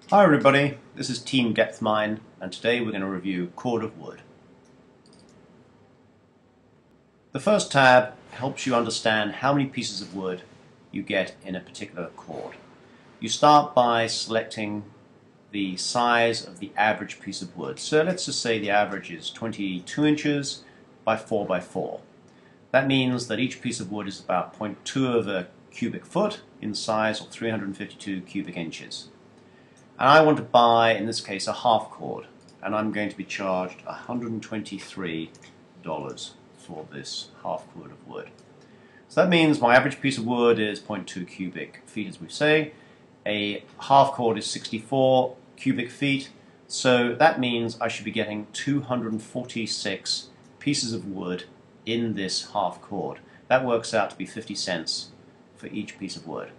Hi everybody, this is Team Depthmine, and today we're going to review cord of wood. The first tab helps you understand how many pieces of wood you get in a particular cord. You start by selecting the size of the average piece of wood. So let's just say the average is 22 inches by 4 by 4. That means that each piece of wood is about 0.2 of a cubic foot in size, or 352 cubic inches. And I want to buy, in this case, a half cord, and I'm going to be charged $123 for this half cord of wood. So that means my average piece of wood is 0.2 cubic feet, as we say. A half cord is 64 cubic feet, so that means I should be getting 246 pieces of wood in this half cord. That works out to be 50 cents for each piece of wood.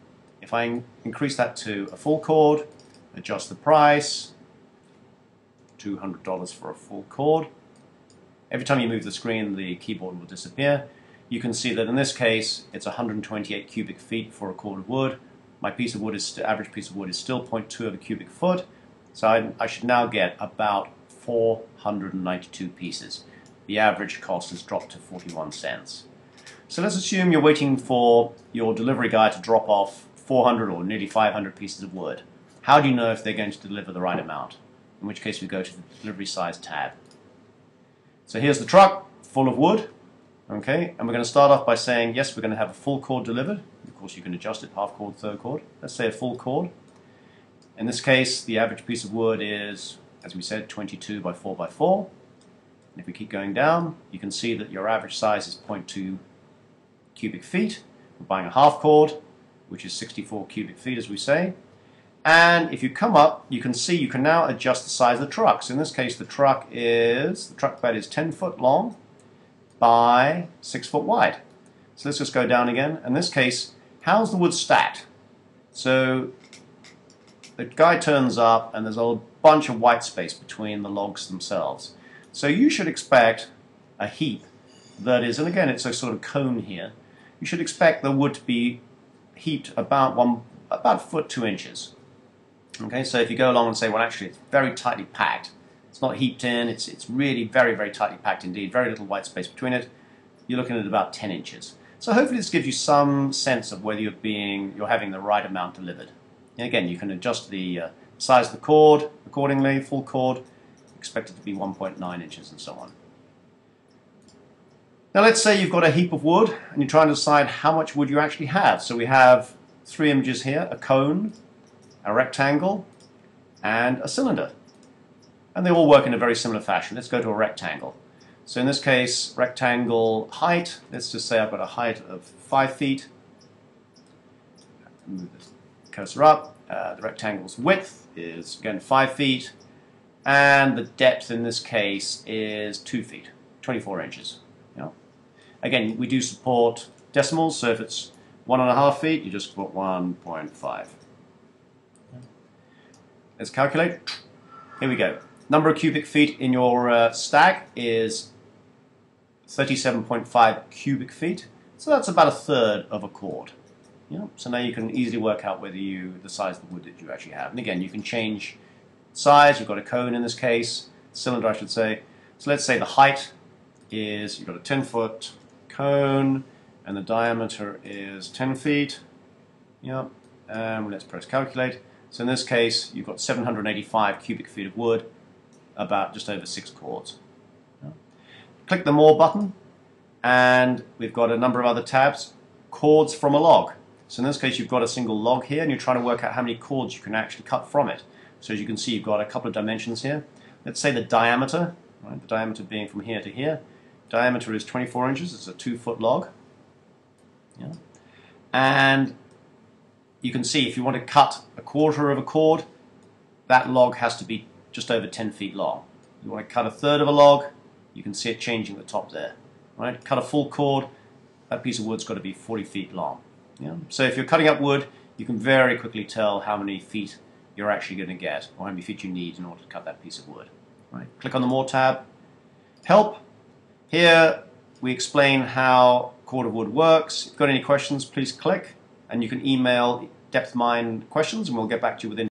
If I increase that to a full cord, adjust the price, $200 for a full cord. Every time you move the screen, the keyboard will disappear. You can see that in this case, it's 128 cubic feet for a cord of wood. My piece of wood is average piece of wood is still 0.2 of a cubic foot, so I should now get about 492 pieces. The average cost has dropped to 41 cents. So let's assume you're waiting for your delivery guy to drop off 400 or nearly 500 pieces of wood. How do you know if they're going to deliver the right amount? In which case we go to the delivery size tab. So here's the truck full of wood, okay, and we're going to start off by saying yes, we're going to have a full cord delivered. Of course you can adjust it, half cord, third cord. Let's say a full cord. In this case the average piece of wood is, as we said, 22 by 4 by 4. And if we keep going down, you can see that your average size is 0.2 cubic feet. We're buying a half cord, which is 64 cubic feet, as we say. And if you come up, you can see you can now adjust the size of the truck. So in this case, the truck bed is 10 foot long by 6 foot wide. So let's just go down again. In this case, how's the wood stacked? So the guy turns up and there's a bunch of white space between the logs themselves. So you should expect a heap that is, and again it's a sort of cone here, you should expect the wood to be heaped about a foot 2 inches. Okay, so if you go along and say, well, actually it's very tightly packed, it's not heaped in, it's really very, very tightly packed indeed, very little white space between it, you're looking at about 10 inches. So hopefully this gives you some sense of whether you're having the right amount delivered. And again, you can adjust the size of the cord accordingly, full cord, expect it to be 1.9 inches and so on. Now let's say you've got a heap of wood and you're trying to decide how much wood you actually have. So we have 3 images here, a cone, a rectangle, and a cylinder. And they all work in a very similar fashion. Let's go to a rectangle. So in this case, rectangle height, let's just say I've got a height of 5 feet. Move the cursor up. The rectangle's width is, again, 5 feet. And the depth in this case is 2 feet, 24 inches. Yeah. Again, we do support decimals, so if it's 1.5 feet, you just put 1.5. Let's calculate. Here we go. Number of cubic feet in your stack is 37.5 cubic feet. So that's about a third of a cord. Yeah. So now you can easily work out whether the size of the wood that you actually have. And again, you can change size. You've got a cone in this case, cylinder I should say. So let's say the height is, you've got a 10-foot cone and the diameter is 10 feet. Yeah. Let's press calculate. So in this case, you've got 785 cubic feet of wood, about just over 6 cords. Yeah. Click the More button, and we've got a number of other tabs. Cords from a log. So in this case, you've got a single log here, and you're trying to work out how many cords you can actually cut from it. So as you can see, you've got a couple of dimensions here. Let's say the diameter, right, the diameter being from here to here. Diameter is 24 inches. It's a 2-foot log. Yeah. And you can see if you want to cut a quarter of a cord, that log has to be just over 10 feet long. You want to cut a third of a log, you can see it changing the top there. Right? Cut a full cord, that piece of wood's got to be 40 feet long. Yeah? So if you're cutting up wood, you can very quickly tell how many feet you're actually going to get, or how many feet you need in order to cut that piece of wood. Right? Click on the More tab. Help. Here we explain how cord of wood works. If you've got any questions, please click, and you can email Depthmine questions and we'll get back to you within